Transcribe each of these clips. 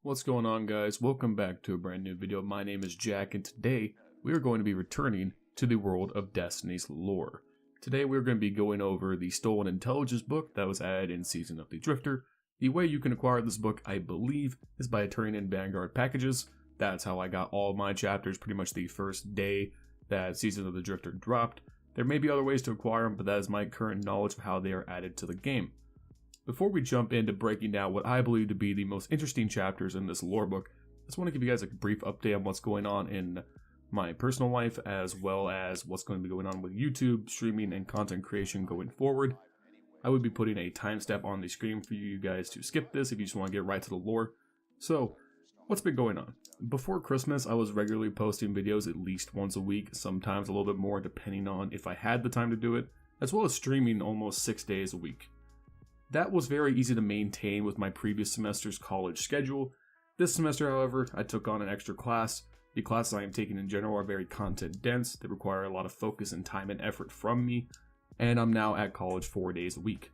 What's going on, guys? Welcome back to a brand new video. My name is Jack, and today we are going to be returning to the world of Destiny's lore. Today we're going to be going over the Stolen Intelligence book that was added in Season of the Drifter. The way you can acquire this book, I believe, is by turning in Vanguard packages. That's how I got all my chapters pretty much the first day that Season of the Drifter dropped. There may be other ways to acquire them, but that is my current knowledge of how they are added to the game. Before we jump into breaking down what I believe to be the most interesting chapters in this lore book, I just want to give you guys a brief update on what's going on in my personal life, as well as what's going to be going on with YouTube, streaming, and content creation going forward. I would be putting a timestamp on the screen for you guys to skip this if you just want to get right to the lore. So, what's been going on? Before Christmas, I was regularly posting videos at least once a week, sometimes a little bit more depending on if I had the time to do it, as well as streaming almost 6 days a week. That was very easy to maintain with my previous semester's college schedule. This semester, however, I took on an extra class. The classes I am taking in general are very content dense. They require a lot of focus and time and effort from me, and I'm now at college 4 days a week.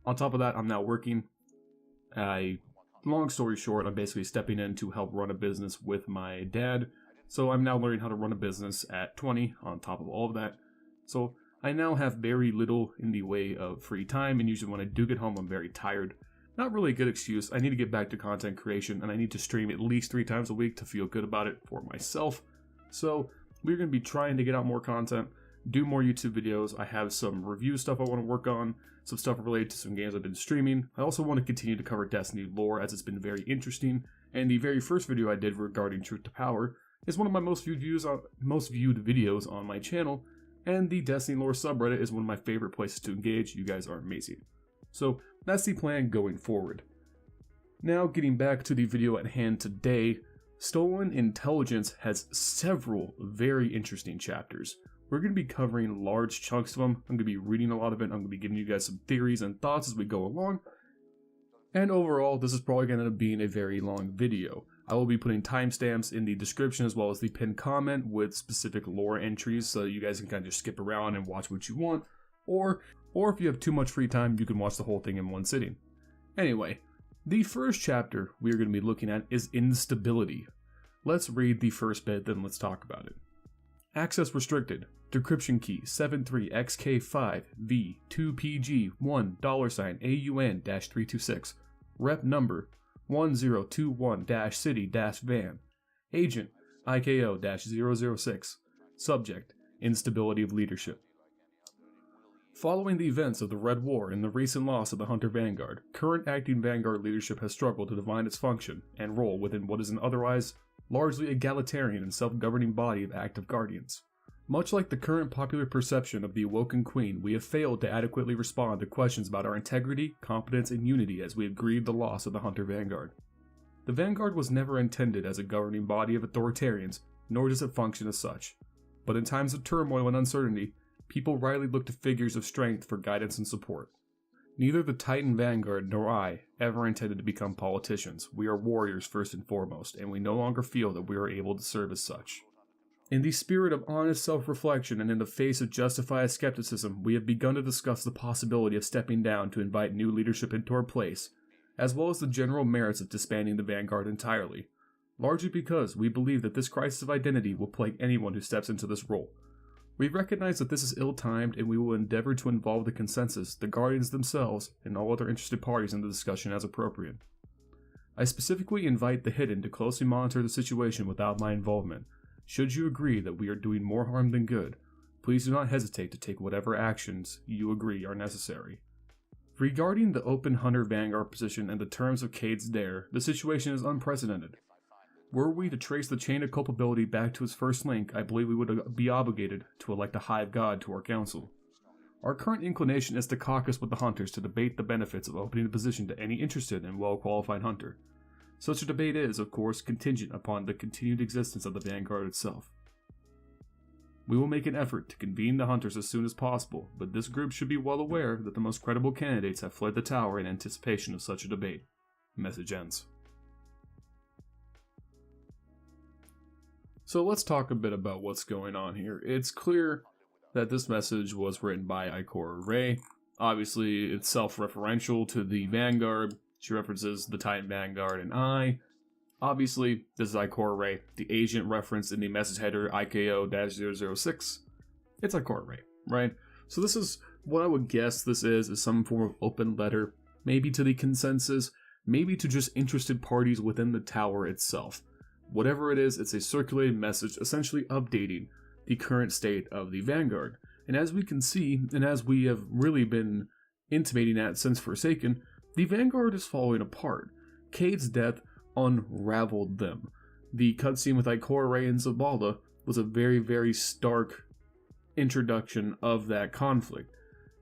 On top of that, I'm now working. Long story short, I'm basically stepping in to help run a business with my dad. So I'm now learning how to run a business at 20 on top of all of that. So I now have very little in the way of free time, and usually when I do get home, I'm very tired. Not really a good excuse. I need to get back to content creation, and I need to stream at least 3 times a week to feel good about it for myself. So we're going to be trying to get out more content, do more YouTube videos. I have some review stuff I want to work on, some stuff related to some games I've been streaming. I also want to continue to cover Destiny lore, as it's been very interesting, and the very first video I did regarding Truth to Power is one of my most viewed videos on my channel. And the Destiny lore subreddit is one of my favorite places to engage. You guys are amazing. So that's the plan going forward. Now getting back to the video at hand today, Stolen Intelligence has several very interesting chapters. We're going to be covering large chunks of them. I'm going to be reading a lot of it. I'm going to be giving you guys some theories and thoughts as we go along. And overall, this is probably going to end up being a very long video. I will be putting timestamps in the description as well as the pinned comment with specific lore entries so you guys can kind of just skip around and watch what you want. Or if you have too much free time, you can watch the whole thing in one sitting. Anyway, the first chapter we are going to be looking at is Instability. Let's read the first bit, then let's talk about it. Access restricted. Decryption key 73XK5V2PG1$AUN-326. Rep number 1021-City-Van. Agent IKO-006. Subject Instability of Leadership. Following the events of the Red War and the recent loss of the Hunter Vanguard, current acting Vanguard leadership has struggled to define its function and role within what is an otherwise largely egalitarian and self-governing body of active guardians. Much like the current popular perception of the Awoken Queen, we have failed to adequately respond to questions about our integrity, competence, and unity as we have grieved the loss of the Hunter Vanguard. The Vanguard was never intended as a governing body of authoritarians, nor does it function as such. But in times of turmoil and uncertainty, people rightly look to figures of strength for guidance and support. Neither the Titan Vanguard nor I ever intended to become politicians. We are warriors first and foremost, and we no longer feel that we are able to serve as such. In the spirit of honest self-reflection and in the face of justified skepticism, we have begun to discuss the possibility of stepping down to invite new leadership into our place, as well as the general merits of disbanding the Vanguard entirely, largely because we believe that this crisis of identity will plague anyone who steps into this role. We recognize that this is ill-timed, and we will endeavor to involve the consensus, the Guardians themselves, and all other interested parties in the discussion as appropriate. I specifically invite the Hidden to closely monitor the situation without my involvement. Should you agree that we are doing more harm than good, please do not hesitate to take whatever actions you agree are necessary. Regarding the open Hunter Vanguard position and the terms of Cade's dare, the situation is unprecedented. Were we to trace the chain of culpability back to its first link, I believe we would be obligated to elect a hive god to our council. Our current inclination is to caucus with the hunters to debate the benefits of opening the position to any interested and well-qualified hunter. Such a debate is, of course, contingent upon the continued existence of the Vanguard itself. We will make an effort to convene the hunters as soon as possible, but this group should be well aware that the most credible candidates have fled the tower in anticipation of such a debate. Message ends. So let's talk a bit about what's going on here. It's clear that this message was written by Ikora Ray. Obviously, it's self-referential to the Vanguard. She references the Titan Vanguard and I. Obviously, this is Ikora Ray, the agent referenced in the message header IKO-006. It's Ikora Ray, right? So this is what I would guess this is some form of open letter, maybe to the consensus, maybe to just interested parties within the tower itself. Whatever it is, it's a circulating message essentially updating the current state of the Vanguard. And as we can see, and as we have really been intimating at since Forsaken, the Vanguard is falling apart. Cade's death unraveled them. The cutscene with Ikora Ray and Zavala was a very, very stark introduction of that conflict.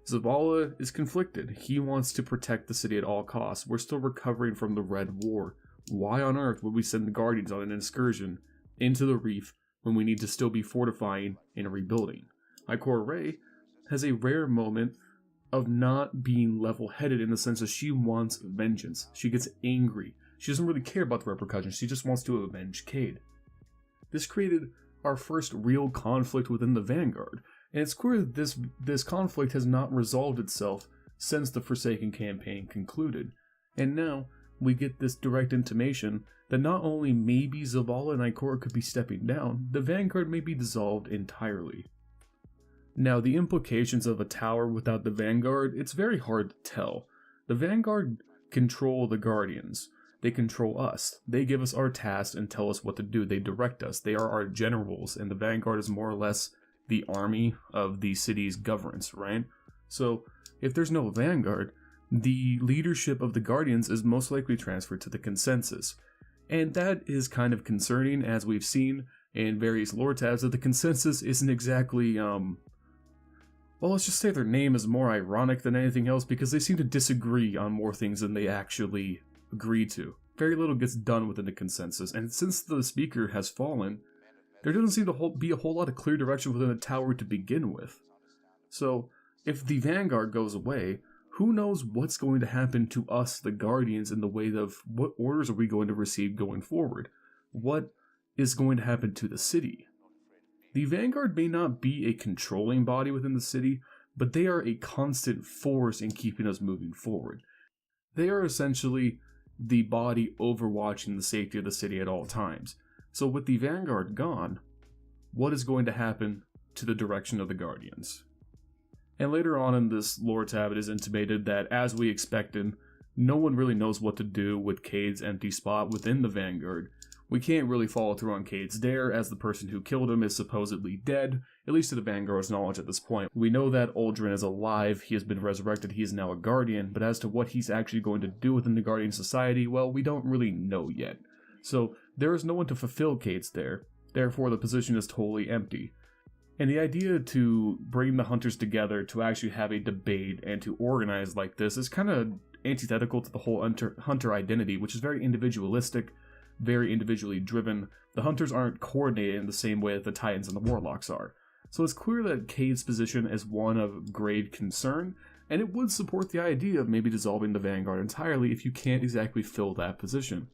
Zavala is conflicted. He wants to protect the city at all costs. We're still recovering from the Red War. Why on earth would we send the Guardians on an excursion into the reef when we need to still be fortifying and rebuilding? Ikora Ray has a rare moment of not being level-headed in the sense that she wants vengeance. She gets angry. She doesn't really care about the repercussions. She just wants to avenge Cade. This created our first real conflict within the Vanguard, and it's clear that this conflict has not resolved itself since the Forsaken campaign concluded. And now we get this direct intimation that not only maybe Zavala and Ikora could be stepping down, the Vanguard may be dissolved entirely. Now, the implications of a tower without the Vanguard, it's very hard to tell. The Vanguard control the Guardians. They control us. They give us our tasks and tell us what to do. They direct us. They are our generals, and the Vanguard is more or less the army of the city's governance, right? So, if there's no Vanguard, the leadership of the Guardians is most likely transferred to the Consensus. And that is kind of concerning, as we've seen in various lore tabs, that the Consensus isn't exactly, well, let's just say their name is more ironic than anything else because they seem to disagree on more things than they actually agree to. Very little gets done within the Consensus, and since the speaker has fallen, there doesn't seem to be a whole lot of clear direction within the tower to begin with. So, if the Vanguard goes away, who knows what's going to happen to us, the Guardians, in the way of what orders are we going to receive going forward? What is going to happen to the city? The Vanguard may not be a controlling body within the city, but they are a constant force in keeping us moving forward. They are essentially the body overwatching the safety of the city at all times. So with the Vanguard gone, what is going to happen to the direction of the Guardians? And later on in this lore tab, it is intimated that, as we expected, no one really knows what to do with Cade's empty spot within the Vanguard. We can't really follow through on Cade's dare, as the person who killed him is supposedly dead, at least to the Vanguard's knowledge at this point. We know that Uldren is alive, he has been resurrected, he is now a Guardian, but as to what he's actually going to do within the Guardian Society, well, we don't really know yet. So, there is no one to fulfill Cade's dare, therefore the position is totally empty. And the idea to bring the hunters together to actually have a debate and to organize like this is kind of antithetical to the whole hunter identity, which is very individualistic, very individually driven. The hunters aren't coordinated in the same way that the Titans and the Warlocks are. So it's clear that Cade's position is one of grave concern, and it would support the idea of maybe dissolving the Vanguard entirely if you can't exactly fill that position.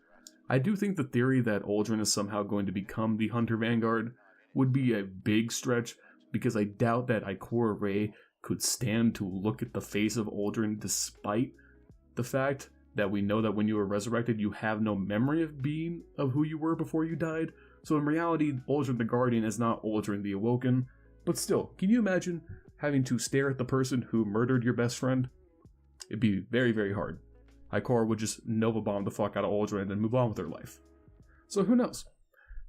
I do think the theory that Uldren is somehow going to become the Hunter Vanguard would be a big stretch, because I doubt that Ikora Ray could stand to look at the face of Uldren despite the fact that we know that when you were resurrected, you have no memory of who you were before you died. So in reality, Uldren the Guardian is not Uldren the Awoken. But still, can you imagine having to stare at the person who murdered your best friend? It'd be very, very hard. Ikora would just Nova Bomb the fuck out of Uldren and then move on with her life. So who knows?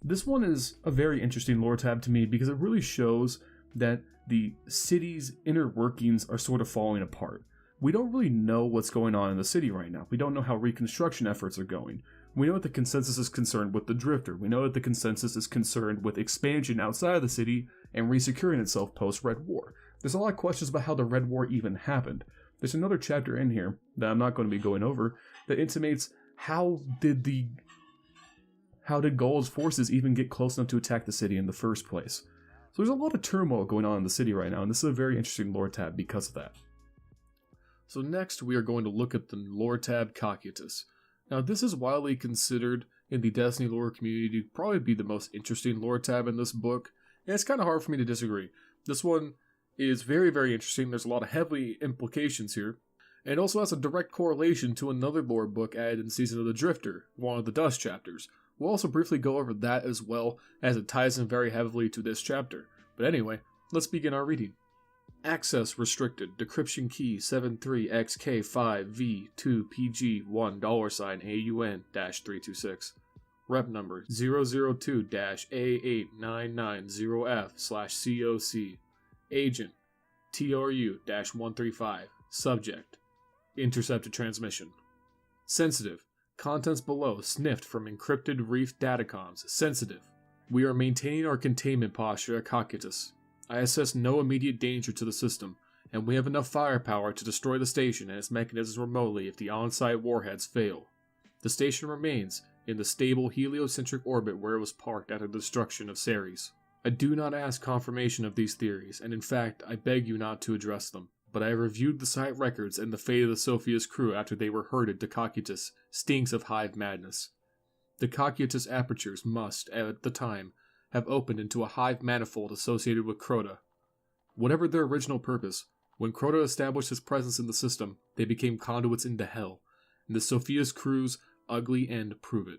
This one is a very interesting lore tab to me because it really shows that the city's inner workings are sort of falling apart. We don't really know what's going on in the city right now. We don't know how reconstruction efforts are going. We know that the Consensus is concerned with the Drifter. We know that the Consensus is concerned with expansion outside of the city and resecuring itself post-Red War. There's a lot of questions about how the Red War even happened. There's another chapter in here that I'm not going to be going over that intimates how did Gaul's forces even get close enough to attack the city in the first place? So there's a lot of turmoil going on in the city right now, and this is a very interesting lore tab because of that. So next, we are going to look at the lore tab Cocytus. Now, this is widely considered in the Destiny lore community to probably be the most interesting lore tab in this book, and it's kind of hard for me to disagree. This one is very, very interesting. There's a lot of heavy implications here, and also has a direct correlation to another lore book added in Season of the Drifter, one of the Dust chapters. We'll also briefly go over that as well, as it ties in very heavily to this chapter. But anyway, let's begin our reading. Access restricted. Decryption key 73XK5V2PG1$AUN-326. Rep number 002-A8990F/COC. Agent TRU-135. Subject intercepted transmission. Sensitive. Contents below sniffed from encrypted reef datacoms. Sensitive. We are maintaining our containment posture at Cocytus. I assess no immediate danger to the system, and we have enough firepower to destroy the station and its mechanisms remotely if the on-site warheads fail. The station remains in the stable heliocentric orbit where it was parked after the destruction of Ceres. I do not ask confirmation of these theories, and in fact, I beg you not to address them, but I have reviewed the site records, and the fate of the Sophia's crew after they were herded to Cocytus stinks of hive madness. The Cocytus apertures must, at the time, have opened into a hive manifold associated with Crota. Whatever their original purpose, when Crota established his presence in the system, they became conduits into hell, and the Sophia's crew's ugly end prove it.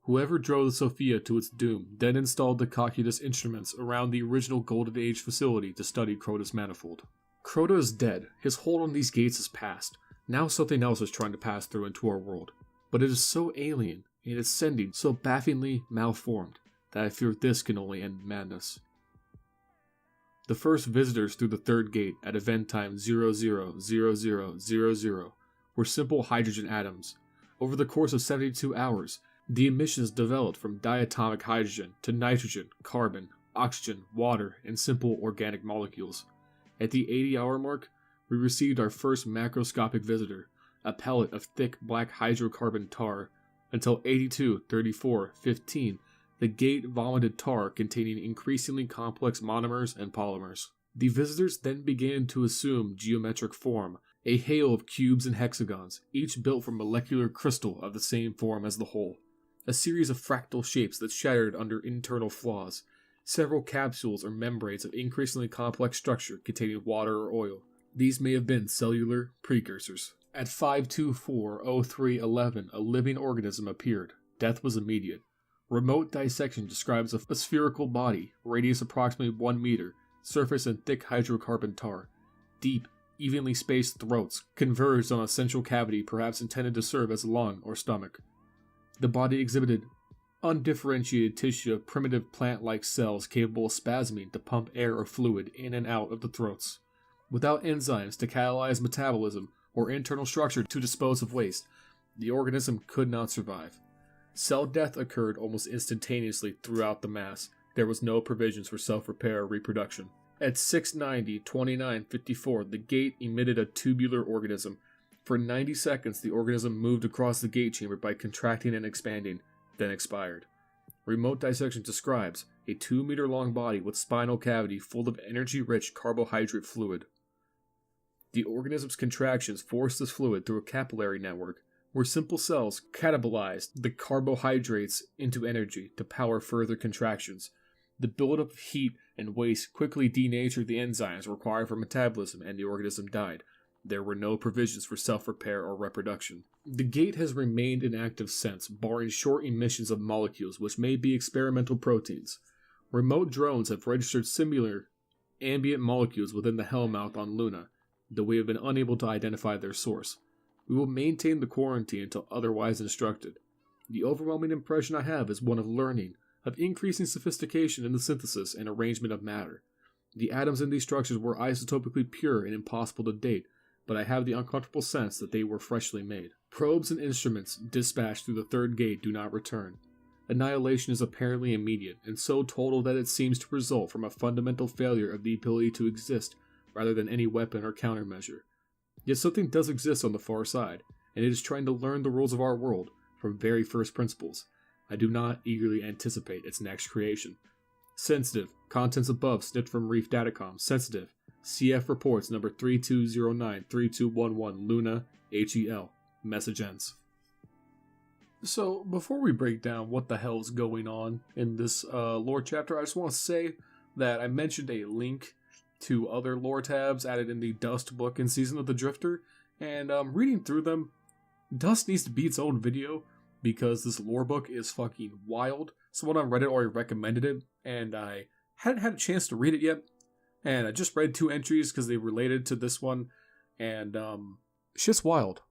Whoever drove the Sophia to its doom then installed the Cocytus instruments around the original Golden Age facility to study Crota's manifold. Crota is dead, his hold on these gates is past, now something else is trying to pass through into our world. But it is so alien, and its sending so bafflingly malformed, that I fear this can only end in madness. The first visitors through the third gate at event time 000000 were simple hydrogen atoms. Over the course of 72 hours, the emissions developed from diatomic hydrogen to nitrogen, carbon, oxygen, water, and simple organic molecules. At the 80-hour mark, we received our first macroscopic visitor, a pellet of thick black hydrocarbon tar. Until 82, 34, 15, the gate vomited tar containing increasingly complex monomers and polymers. The visitors then began to assume geometric form, a hail of cubes and hexagons, each built from molecular crystal of the same form as the whole. A series of fractal shapes that shattered under internal flaws. Several capsules or membranes of increasingly complex structure containing water or oil. These may have been cellular precursors. At 524:03:11, a living organism appeared. Death was immediate. Remote dissection describes a spherical body, radius approximately 1 meter, surface in thick hydrocarbon tar. Deep, evenly spaced throats converged on a central cavity perhaps intended to serve as a lung or stomach. The body exhibited undifferentiated tissue of primitive plant-like cells capable of spasming to pump air or fluid in and out of the throats. Without enzymes to catalyze metabolism or internal structure to dispose of waste, the organism could not survive. Cell death occurred almost instantaneously throughout the mass. There was no provisions for self-repair or reproduction. At 6:90:29:54, the gate emitted a tubular organism. For 90 seconds, the organism moved across the gate chamber by contracting and expanding, then expired. Remote dissection describes a 2-meter-long body with spinal cavity full of energy-rich carbohydrate fluid. The organism's contractions forced this fluid through a capillary network, where simple cells catabolized the carbohydrates into energy to power further contractions. The buildup of heat and waste quickly denatured the enzymes required for metabolism, and the organism died. There were no provisions for self-repair or reproduction. The gate has remained inactive since, barring short emissions of molecules which may be experimental proteins. Remote drones have registered similar ambient molecules within the hellmouth on Luna, though we have been unable to identify their source. We will maintain the quarantine until otherwise instructed. The overwhelming impression I have is one of learning, of increasing sophistication in the synthesis and arrangement of matter. The atoms in these structures were isotopically pure and impossible to date, but I have the uncomfortable sense that they were freshly made. Probes and instruments dispatched through the third gate do not return. Annihilation is apparently immediate, and so total that it seems to result from a fundamental failure of the ability to exist, rather than any weapon or countermeasure. Yet something does exist on the far side, and it is trying to learn the rules of our world from very first principles. I do not eagerly anticipate its next creation. Sensitive. Contents above snipped from Reef Datacom. Sensitive. CF reports number 3209-3211 Luna HEL. Message ends. So, before we break down what the hell is going on in this lore chapter, I just want to say that I mentioned a link to other lore tabs added in the Dust book in Season of the Drifter, and reading through them, Dust needs to be its own video. because this lore book is fucking wild. Someone on Reddit already recommended it, and I hadn't had a chance to read it yet. And I just read 2 entries because they related to this one, and shit's wild.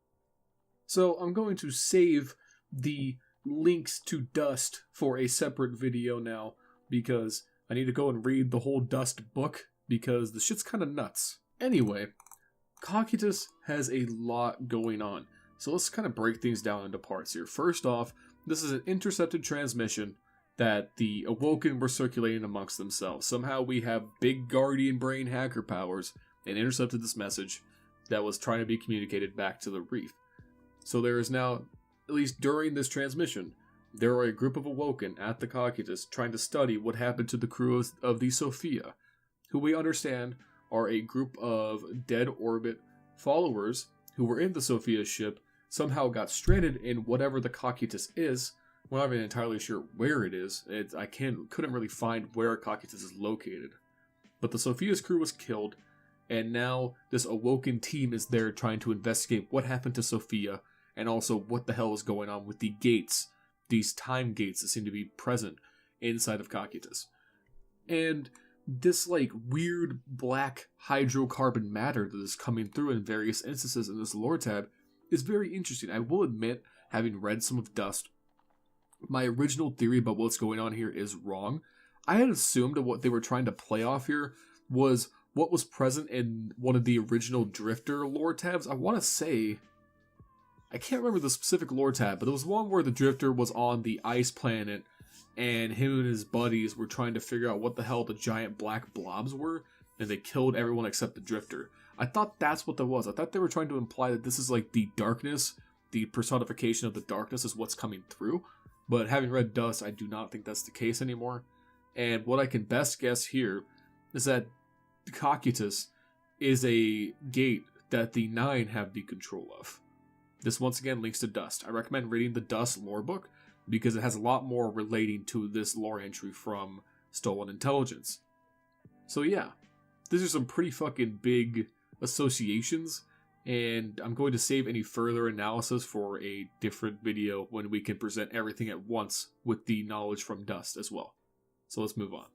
So I'm going to save the links to Dust for a separate video now, because I need to go and read the whole Dust book, because the shit's kind of nuts. Anyway, Cocytus has a lot going on. So let's kind of break things down into parts here. First off, this is an intercepted transmission that the Awoken were circulating amongst themselves. Somehow we have big Guardian brain hacker powers and intercepted this message that was trying to be communicated back to the Reef. So there is now, at least during this transmission, there are a group of Awoken at the Cocytus trying to study what happened to the crew of the Sophia, who we understand are a group of dead orbit followers who were in the Sophia's ship, somehow got stranded in whatever the Cocytus is. We're not even entirely sure where it is. Couldn't really find where Cocytus is located. But the Sophia's crew was killed, and now this Awoken team is there trying to investigate what happened to Sophia, and also what the hell is going on with the gates, these time gates that seem to be present inside of Cocytus. And this weird black hydrocarbon matter that is coming through in various instances in this lore tab is very interesting. I will admit, having read some of Dust, my original theory about what's going on here is wrong. I had assumed that what they were trying to play off here was what was present in one of the original Drifter lore tabs. I want to say, I can't remember the specific lore tab, but there was one where the Drifter was on the ice planet and him and his buddies were trying to figure out what the hell the giant black blobs were, and they killed everyone except the Drifter. I thought that's what that was. I thought they were trying to imply that this is the darkness, the personification of the darkness is what's coming through. But having read Dust, I do not think that's the case anymore. And what I can best guess here is that the Cocytus is a gate that the Nine have the control of. This once again links to Dust. I recommend reading the Dust lore book because it has a lot more relating to this lore entry from Stolen Intelligence. So yeah, these are some pretty fucking big associations, and I'm going to save any further analysis for a different video when we can present everything at once with the knowledge from Dust as well. So let's move on.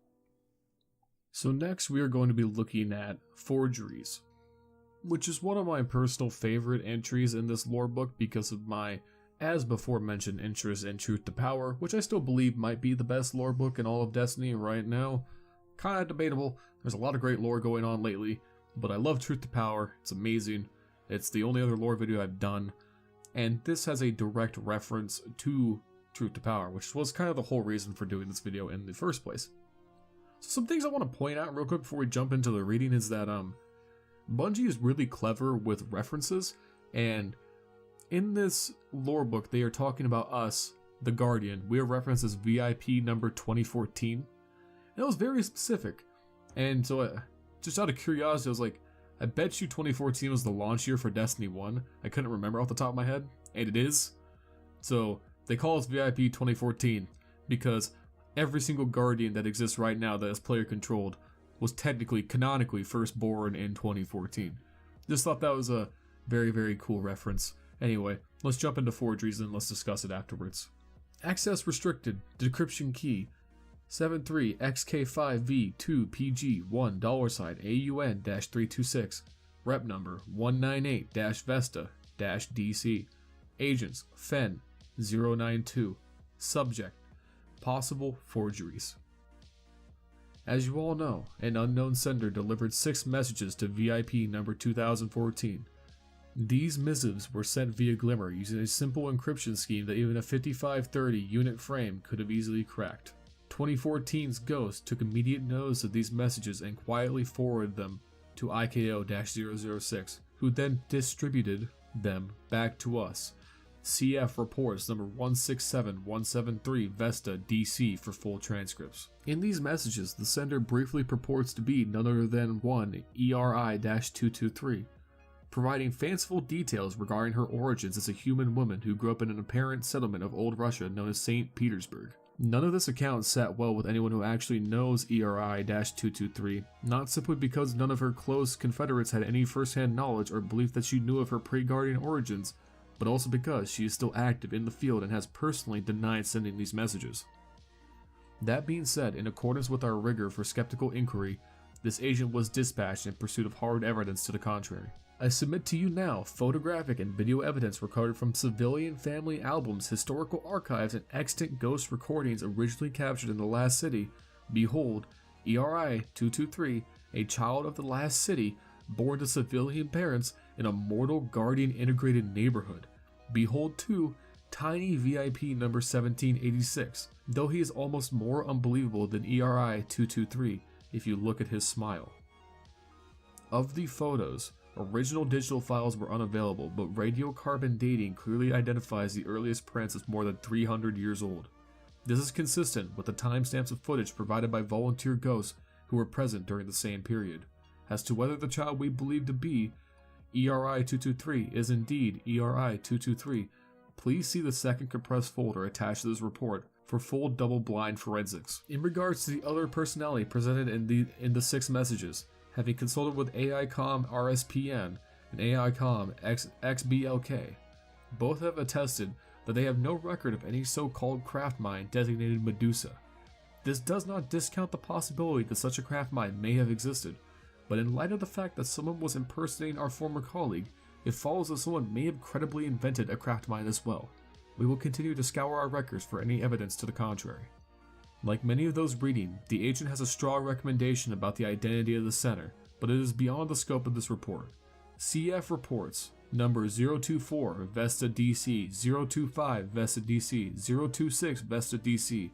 So next we are going to be looking at Forgeries, which is one of my personal favorite entries in this lore book because of my, as before mentioned, interest in Truth to Power, which I still believe might be the best lore book in all of Destiny right now. Kinda debatable, there's a lot of great lore going on lately, but I love Truth to Power, it's amazing. It's the only other lore video I've done, and this has a direct reference to Truth to Power, which was kind of the whole reason for doing this video in the first place. So some things I want to point out real quick before we jump into the reading is that Bungie is really clever with references, and in this lore book they are talking about us, the Guardian. We are referenced as VIP number 2014. And it was very specific, and so just out of curiosity I was like, I bet you 2014 was the launch year for Destiny 1. I couldn't remember off the top of my head, and it is. So they call us VIP 2014 because every single Guardian that exists right now that is player controlled was technically, canonically, first born in 2014. Just thought that was a very, very cool reference. Anyway, let's jump into Forgeries and let's discuss it afterwards. Access restricted. Decryption key 73XK5V2PG1 $AUN-326. Rep number 198-Vesta-DC. Agents Fen 092. Subject possible forgeries. As you all know, an unknown sender delivered 6 messages to VIP number 2014. These missives were sent via Glimmer using a simple encryption scheme that even a 5530 unit frame could have easily cracked. 2014's Ghost took immediate notice of these messages and quietly forwarded them to IKO-006, who then distributed them back to us. CF reports number 167173 Vesta DC for full transcripts. In these messages, the sender briefly purports to be none other than one ERI-223, providing fanciful details regarding her origins as a human woman who grew up in an apparent settlement of old Russia known as St. Petersburg. None of this account sat well with anyone who actually knows ERI-223, not simply because none of her close confederates had any first-hand knowledge or belief that she knew of her pre-Guardian origins, but also because she is still active in the field and has personally denied sending these messages. That being said, in accordance with our rigor for skeptical inquiry, this agent was dispatched in pursuit of hard evidence to the contrary. I submit to you now photographic and video evidence recorded from civilian family albums, historical archives, and extant ghost recordings originally captured in the Last City. Behold, ERI 223, a child of the Last City, born to civilian parents in a Mortal Guardian integrated neighborhood. Behold too, Tiny VIP number 1786, though he is almost more unbelievable than ERI 223 if you look at his smile. Of the photos, original digital files were unavailable, but radiocarbon dating clearly identifies the earliest prints as more than 300 years old. This is consistent with the timestamps of footage provided by volunteer ghosts who were present during the same period. As to whether the child we believe to be ERI 223 is indeed ERI 223, please see the second compressed folder attached to this report for full double-blind forensics. In regards to the other personality presented in the 6 messages, having consulted with AICOM RSPN and AICOM XBLK, both have attested that they have no record of any so-called craft mine designated Medusa. This does not discount the possibility that such a craft mine may have existed, but in light of the fact that someone was impersonating our former colleague, it follows that someone may have credibly invented a craft mine as well. We will continue to scour our records for any evidence to the contrary. Like many of those reading, the agent has a strong recommendation about the identity of the center, but it is beyond the scope of this report. CF reports number 024 Vesta DC, 025 Vesta DC, 026 Vesta DC,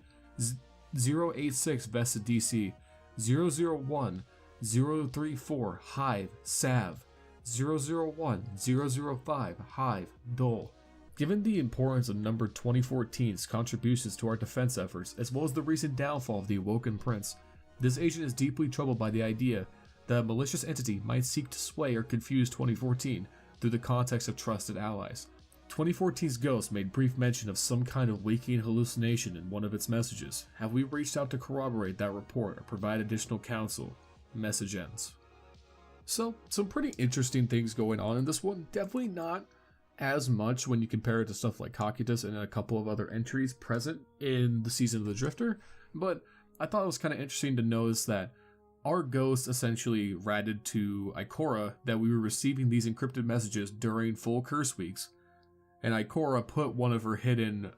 086 Vesta DC, 001 034 Hive Sav, 001 005 Hive Dole. Given the importance of number 2014's contributions to our defense efforts, as well as the recent downfall of the Awoken Prince, this agent is deeply troubled by the idea that a malicious entity might seek to sway or confuse 2014 through the context of trusted allies. 2014's ghost made brief mention of some kind of waking hallucination in one of its messages. Have we reached out to corroborate that report or provide additional counsel? Message ends. So, some pretty interesting things going on in this one. Definitely not as much when you compare it to stuff like Cocytus and a couple of other entries present in the Season of the Drifter, but I thought it was kind of interesting to notice that our ghost essentially ratted to Ikora that we were receiving these encrypted messages during full curse weeks, and Ikora put one of her hidden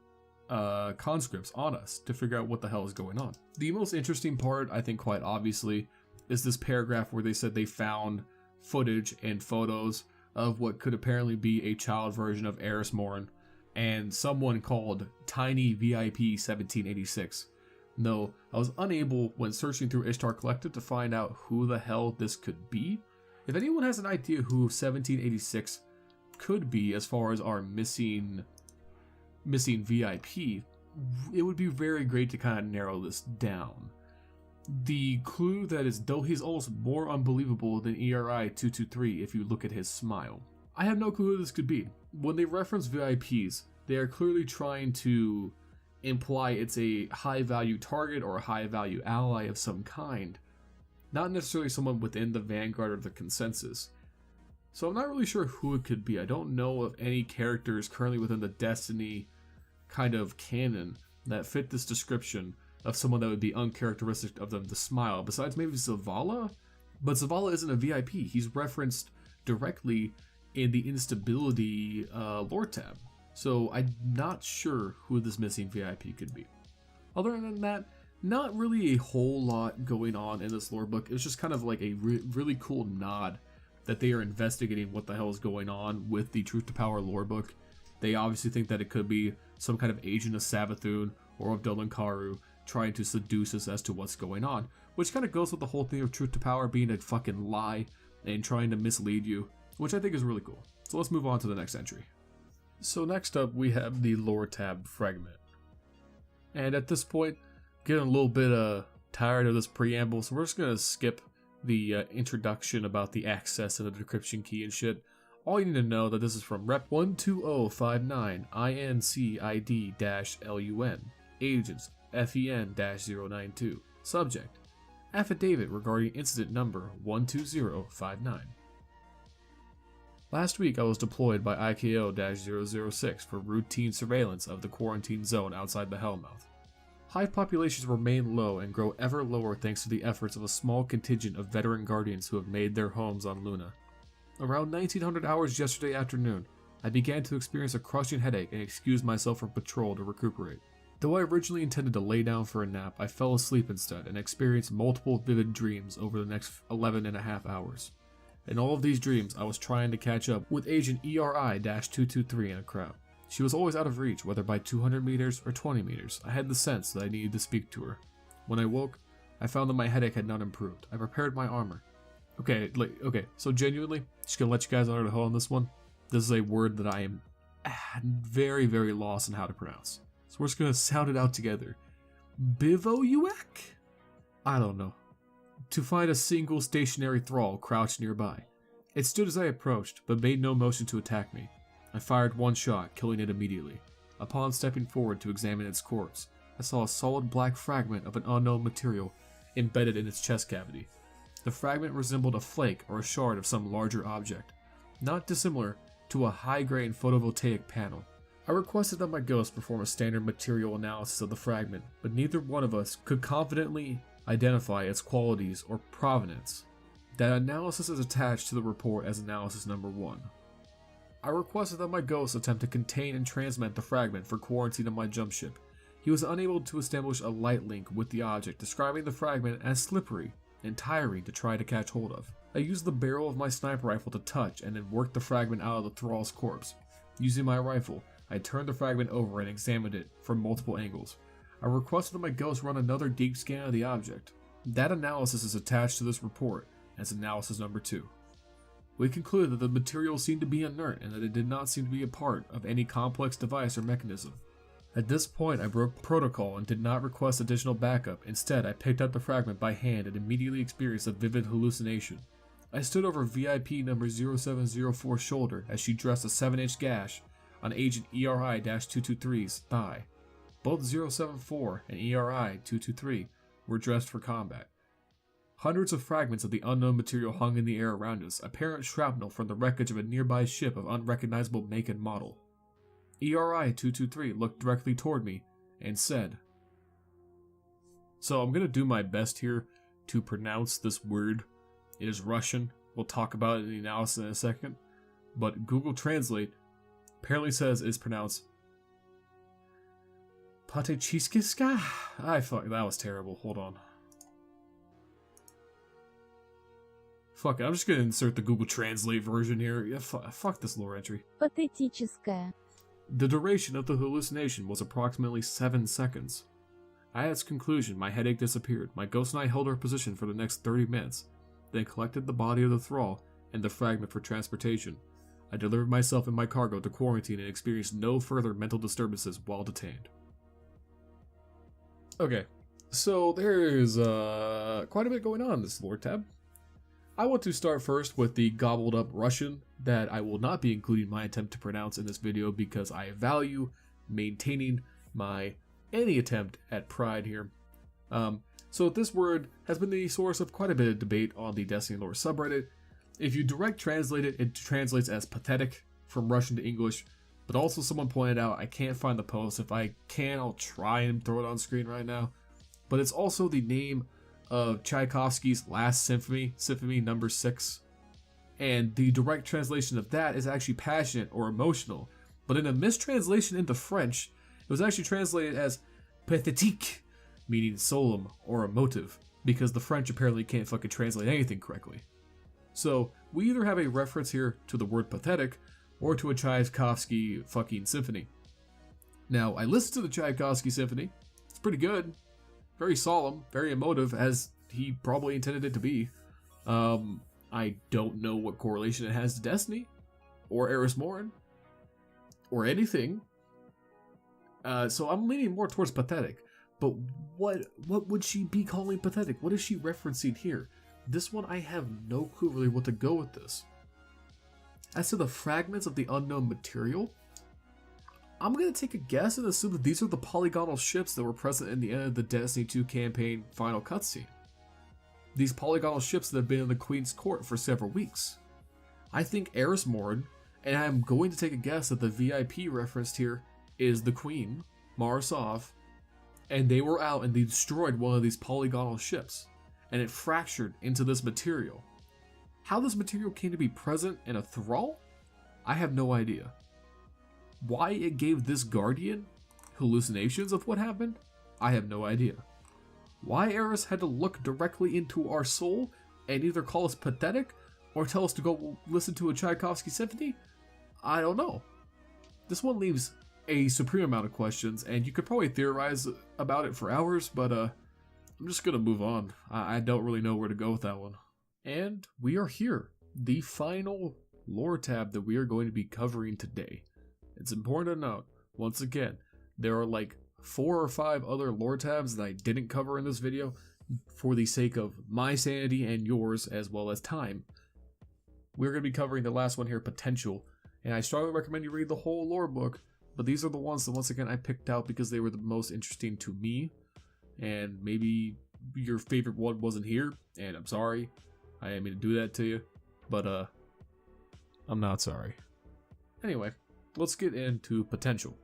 conscripts on us to figure out what the hell is going on. The most interesting part, I think quite obviously, is this paragraph where they said they found footage and photos of what could apparently be a child version of Eris Morn and someone called Tiny VIP 1786. No, I was unable when searching through Ishtar Collective to find out who the hell this could be. If anyone has an idea who 1786 could be as far as our missing VIP, it would be very great to kind of narrow this down. The clue that is, though he's almost more unbelievable than ERI 223 if you look at his smile. I have no clue who this could be. When they reference VIPs, they are clearly trying to imply it's a high value target or a high value ally of some kind, not necessarily someone within the Vanguard or the Consensus. So I'm not really sure who it could be. I don't know of any characters currently within the Destiny kind of canon that fit this description of someone that would be uncharacteristic of them to smile, besides maybe Zavala? But Zavala isn't a VIP. He's referenced directly in the instability lore tab. So I'm not sure who this missing VIP could be. Other than that, not really a whole lot going on in this lore book. It was just kind of like a really cool nod that they are investigating what the hell is going on with the Truth to Power lore book. They obviously think that it could be some kind of agent of Savathun or of Dolankaru trying to seduce us as to what's going on, which kind of goes with the whole thing of Truth to Power being a fucking lie and trying to mislead you, which I think is really cool. So let's move on to the next entry. So next up we have the lore tab fragment. And at this point, getting a little bit tired of this preamble, so we're just going to skip the introduction about the access and the decryption key and shit. All you need to know that this is from Rep 12059 INCID-LUN, Agents FEN-092. Subject: Affidavit regarding incident number 12059. Last week I was deployed by IKO-006 for routine surveillance of the quarantine zone outside the Hellmouth. Hive populations remain low and grow ever lower thanks to the efforts of a small contingent of veteran guardians who have made their homes on Luna. Around 1900 hours yesterday afternoon, I began to experience a crushing headache and excused myself from patrol to recuperate. Though I originally intended to lay down for a nap, I fell asleep instead and experienced multiple vivid dreams over the next 11.5 hours. In all of these dreams, I was trying to catch up with Agent ERI-223 in a crowd. She was always out of reach, whether by 200 meters or 20 meters. I had the sense that I needed to speak to her. When I woke, I found that my headache had not improved. I prepared my armor. Okay, so genuinely, just gonna let you guys under the hood on this one. This is a word that I am very, very lost in how to pronounce. So we're just gonna sound it out together. Bivouac? I don't know. To find a single stationary thrall crouched nearby. It stood as I approached, but made no motion to attack me. I fired one shot, killing it immediately. Upon stepping forward to examine its corpse, I saw a solid black fragment of an unknown material embedded in its chest cavity. The fragment resembled a flake or a shard of some larger object, not dissimilar to a high-grain photovoltaic panel. I requested that my ghost perform a standard material analysis of the fragment, but neither one of us could confidently identify its qualities or provenance. That analysis is attached to the report as analysis number 1. I requested that my ghost attempt to contain and transmit the fragment for quarantine on my jump ship. He was unable to establish a light link with the object, describing the fragment as slippery and tiring to try to catch hold of. I used the barrel of my sniper rifle to touch and then worked the fragment out of the thrall's corpse. Using my rifle, I turned the fragment over and examined it from multiple angles. I requested that my ghost run another deep scan of the object. That analysis is attached to this report as analysis number 2. We concluded that the material seemed to be inert and that it did not seem to be a part of any complex device or mechanism. At this point, I broke protocol and did not request additional backup. Instead, I picked up the fragment by hand and immediately experienced a vivid hallucination. I stood over VIP number 0704's shoulder as she dressed a 7-inch gash on Agent ERI-223's thigh. Both 074 and ERI-223 were dressed for combat. Hundreds of fragments of the unknown material hung in the air around us, apparent shrapnel from the wreckage of a nearby ship of unrecognizable make and model. ERI-223 looked directly toward me and said, so I'm going to do my best here to pronounce this word. It is Russian. We'll talk about it in the analysis in a second. But Google Translate apparently says it's pronounced Patechiskiska? That was terrible. Hold on. Fuck it, I'm just gonna insert the Google Translate version here. Yeah, fuck this lore entry. Патетическая. The duration of the hallucination was approximately 7 seconds. At its conclusion, my headache disappeared. My ghost and I held our position for the next 30 minutes, then collected the body of the thrall and the fragment for transportation. I delivered myself and my cargo to quarantine and experienced no further mental disturbances while detained. Okay, so there's quite a bit going on in this lore tab. I want to start first with the gobbled up Russian that I will not be including my attempt to pronounce in this video because I value maintaining my any attempt at pride here. So this word has been the source of quite a bit of debate on the Destiny lore subreddit. If you direct translate it, it translates as pathetic from Russian to English, but also someone pointed out, I can't find the post. If I can, I'll try and throw it on screen right now. But it's also the name of Tchaikovsky's Last Symphony, Symphony number 6. And the direct translation of that is actually passionate or emotional. But in a mistranslation into French, it was actually translated as pathétique, meaning solemn or emotive, because the French apparently can't fucking translate anything correctly. So we either have a reference here to the word pathetic or to a Tchaikovsky fucking symphony. Now, I listened to the Tchaikovsky symphony. It's pretty good. Very solemn, very emotive, as he probably intended it to be. I don't know what correlation it has to Destiny, or Eris Morn, or anything. So I'm leaning more towards pathetic. But what would she be calling pathetic? What is she referencing here? This one, I have no clue really what to go with this. As to the fragments of the unknown material, I'm going to take a guess and assume that these are the polygonal ships that were present in the end of the Destiny 2 campaign final cutscene. These polygonal ships that have been in the Queen's court for several weeks. I think Erismord, and I'm going to take a guess that the VIP referenced here is the Queen, Marisov, and they were out and they destroyed one of these polygonal ships, and it fractured into this material. How this material came to be present in a thrall? I have no idea. Why it gave this Guardian hallucinations of what happened? I have no idea. Why Eris had to look directly into our soul and either call us pathetic or tell us to go listen to a Tchaikovsky symphony? I don't know. This one leaves a supreme amount of questions, and you could probably theorize about it for hours, but I'm just gonna move on. I don't really know where to go with that one. And we are here, the final lore tab that we are going to be covering today. It's important to note, once again, there are like 4 or 5 other lore tabs that I didn't cover in this video for the sake of my sanity and yours as well as time. We're going to be covering the last one here, Potential, and I strongly recommend you read the whole lore book, but these are the ones that once again I picked out because they were the most interesting to me, and maybe your favorite one wasn't here, and I'm sorry. I didn't mean to do that to you, but I'm not sorry. Anyway, let's get into Potential.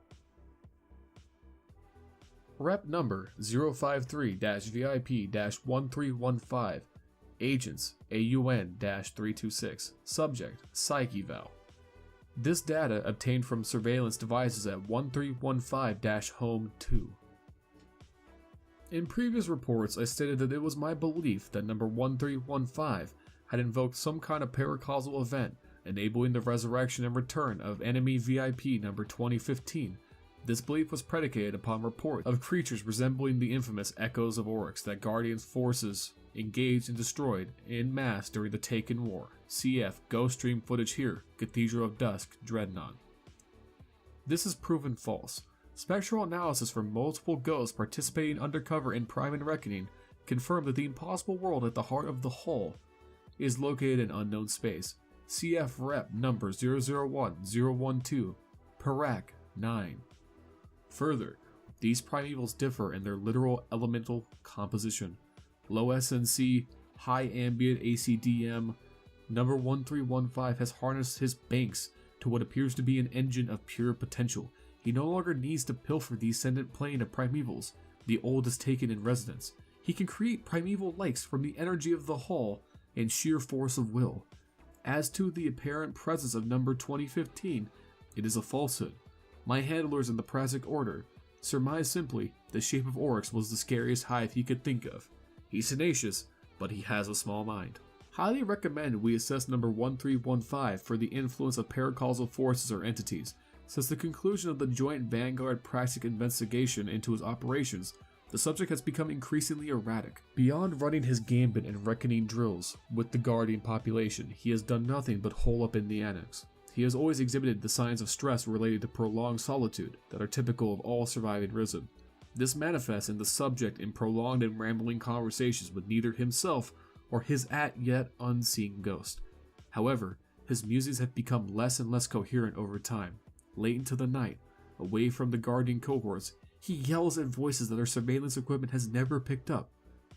Rep number 053-VIP-1315, Agents AUN-326, Subject Psyche Val. This data obtained from surveillance devices at 1315-Home 2. In previous reports, I stated that it was my belief that number 1315 had invoked some kind of paracausal event, enabling the resurrection and return of enemy VIP number 2015. This belief was predicated upon reports of creatures resembling the infamous Echoes of Oryx that Guardian's forces engaged and destroyed en masse during the Taken War. CF Ghost Stream footage here, Cathedral of Dusk, Dreadnought. This is proven false. Spectral analysis from multiple ghosts participating undercover in Prime and Reckoning confirmed that the impossible world at the heart of the Hull is located in unknown space. CF Rep number 001012, Perak 9. Further, these primevals differ in their literal elemental composition. Low SNC, high ambient ACDM, number 1315 has harnessed his banks to what appears to be an engine of pure potential. He no longer needs to pilfer the ascendant plane of primevals, the old is taken in residence. He can create primeval likes from the energy of the Hull and sheer force of will. As to the apparent presence of number 2015, it is a falsehood. My handlers in the Prasic Order surmise simply the shape of Oryx was the scariest hive he could think of. He's tenacious, but he has a small mind. Highly recommend we assess number 1315 for the influence of paracausal forces or entities. Since the conclusion of the joint Vanguard Prasic investigation into his operations, the subject has become increasingly erratic. Beyond running his gambit and reckoning drills with the Guardian population, he has done nothing but hole up in the Annex. He has always exhibited the signs of stress related to prolonged solitude that are typical of all surviving Risen. This manifests in the subject in prolonged and rambling conversations with neither himself or his yet unseen ghost. However, his musings have become less and less coherent over time. Late into the night, away from the Guardian cohorts, he yells at voices that our surveillance equipment has never picked up.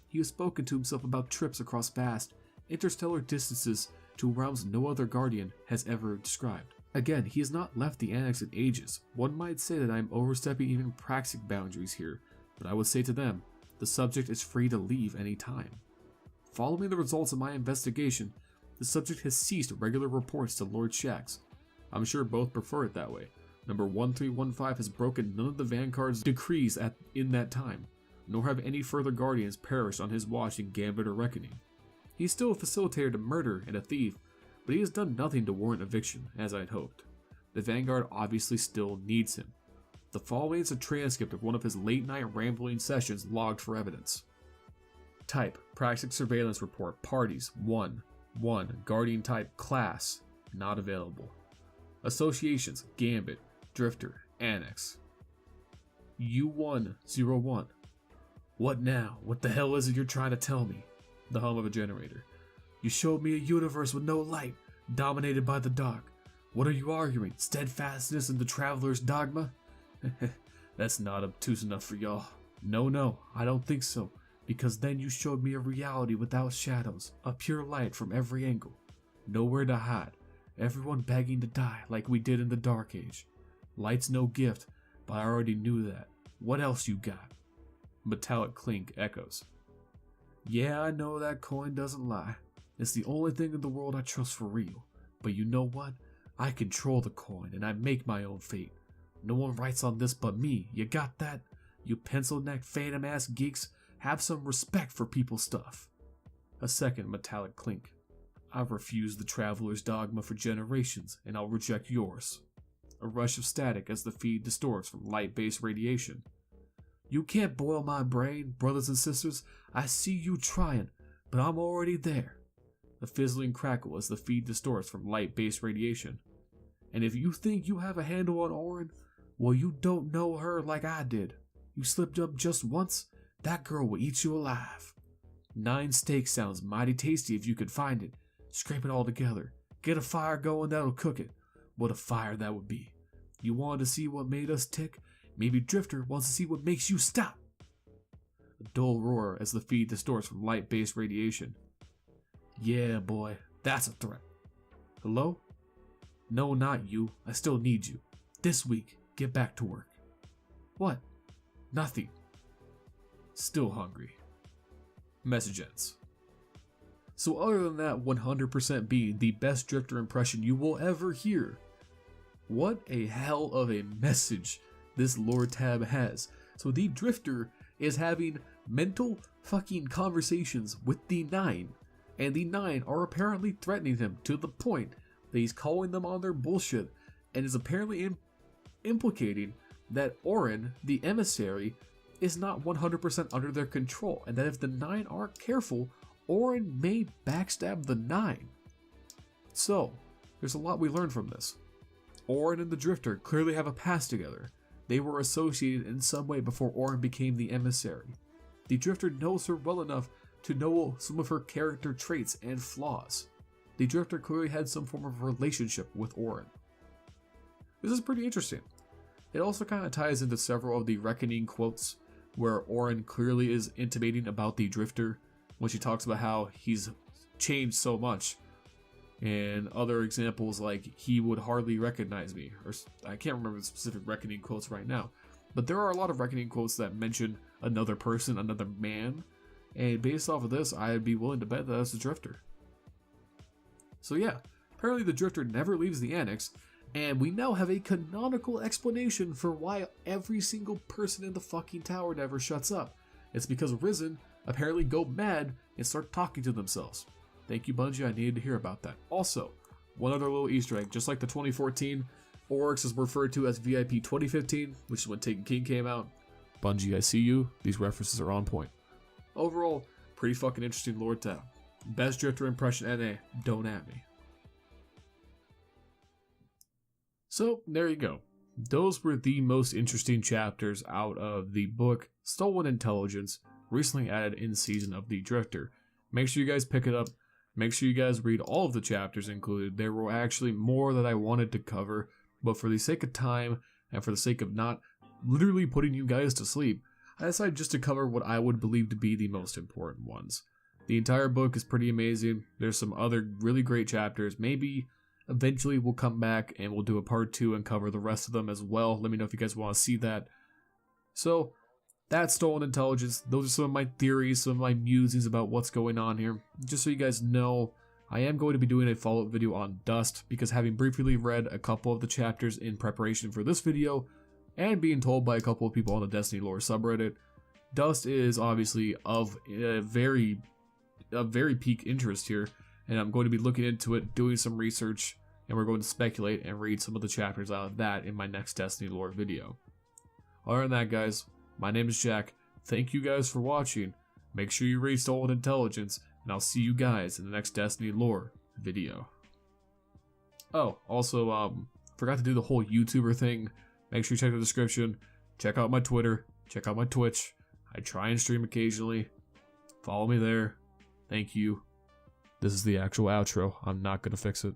He has spoken to himself about trips across vast, interstellar distances to realms no other Guardian has ever described. Again, he has not left the Annex in ages. One might say that I am overstepping even praxic boundaries here, but I would say to them, the subject is free to leave any time. Following the results of my investigation, the subject has ceased regular reports to Lord Shax. I'm sure both prefer it that way. Number 1315 has broken none of the Vanguard's decrees in that time, nor have any further Guardians perished on his watch in Gambit or Reckoning. He's still facilitated a murder and a thief, but he has done nothing to warrant eviction, as I'd hoped. The Vanguard obviously still needs him. The following is a transcript of one of his late-night rambling sessions logged for evidence. Type, Praxic Surveillance Report, Parties, 1. Guardian Type, Class, not available. Associations, Gambit, Drifter, Annex. U101. What now? What the hell is it you're trying to tell me? The hum of a generator. You showed me a universe with no light, dominated by the dark. What are you arguing? Steadfastness in the Traveler's dogma? That's not obtuse enough for y'all. No, I don't think so, because then you showed me a reality without shadows, a pure light from every angle. Nowhere to hide. Everyone begging to die like we did in the Dark Age. Light's no gift, but I already knew that. What else you got? Metallic clink echoes. Yeah, I know that coin doesn't lie. It's the only thing in the world I trust for real. But you know what? I control the coin and I make my own fate. No one writes on this but me. You got that? You pencil-necked phantom-ass geeks, have some respect for people's stuff. A second metallic clink. I've refused the Traveler's dogma for generations, and I'll reject yours. A rush of static as the feed distorts from light-based radiation. You can't boil my brain, brothers and sisters. I see you trying, but I'm already there. A fizzling crackle as the feed distorts from light-based radiation. And if you think you have a handle on Orin, well, you don't know her like I did. You slipped up just once, that girl will eat you alive. 9 steak sounds mighty tasty if you could find it. Scrape it all together. Get a fire going that'll cook it. What a fire that would be. You wanted to see what made us tick? Maybe Drifter wants to see what makes you stop. A dull roar as the feed distorts from light-based radiation. Yeah, boy, that's a threat. Hello? No, not you. I still need you. This week, get back to work. What? Nothing. Still hungry. Message ends. So other than that 100% being the best Drifter impression you will ever hear, what a hell of a message this lore tab has. So the Drifter is having mental fucking conversations with the 9, and the 9 are apparently threatening him to the point that he's calling them on their bullshit and is apparently implicating that Orin, the emissary, is not 100% under their control, and that if the 9 aren't careful, Orin may backstab the 9. So, there's a lot we learn from this. Orin and the Drifter clearly have a past together. They were associated in some way before Orin became the emissary. The Drifter knows her well enough to know some of her character traits and flaws. The Drifter clearly had some form of relationship with Orin. This is pretty interesting. It also kind of ties into several of the Reckoning quotes, where Orin clearly is intimating about the Drifter when she talks about how he's changed so much. And other examples like, he would hardly recognize me, or I can't remember the specific Reckoning quotes right now, but there are a lot of Reckoning quotes that mention another person, another man, and based off of this, I'd be willing to bet that that's the Drifter. So yeah, apparently the Drifter never leaves the Annex, and we now have a canonical explanation for why every single person in the fucking tower never shuts up. It's because Risen apparently go mad and start talking to themselves. Thank you, Bungie, I needed to hear about that. Also, one other little Easter egg, just like the 2014, Oryx is referred to as VIP 2015, which is when Taken King came out. Bungie, I see you, these references are on point. Overall, pretty fucking interesting lore tab. Best Drifter impression NA, don't at me. So, there you go. Those were the most interesting chapters out of the book Stolen Intelligence, recently added in Season of the Drifter. Make sure you guys pick it up. Make sure you guys read all of the chapters included. There were actually more that I wanted to cover, but for the sake of time and for the sake of not literally putting you guys to sleep, I decided just to cover what I would believe to be the most important ones. The entire book is pretty amazing. There's some other really great chapters. Maybe eventually we'll come back and we'll do a part 2 and cover the rest of them as well. Let me know if you guys want to see that. So, that's Stolen Intelligence. Those are some of my theories, some of my musings about what's going on here. Just so you guys know, I am going to be doing a follow-up video on Dust, because having briefly read a couple of the chapters in preparation for this video, and being told by a couple of people on the Destiny lore subreddit, Dust is obviously of a very peak interest here, and I'm going to be looking into it, doing some research, and we're going to speculate and read some of the chapters out of that in my next Destiny lore video. Other than that, guys, my name is Jack. Thank you guys for watching. Make sure you read Stolen Intelligence, and I'll see you guys in the next Destiny lore video. Oh, also, forgot to do the whole YouTuber thing. Make sure you check the description. Check out my Twitter. Check out my Twitch. I try and stream occasionally. Follow me there. Thank you. This is the actual outro. I'm not gonna fix it.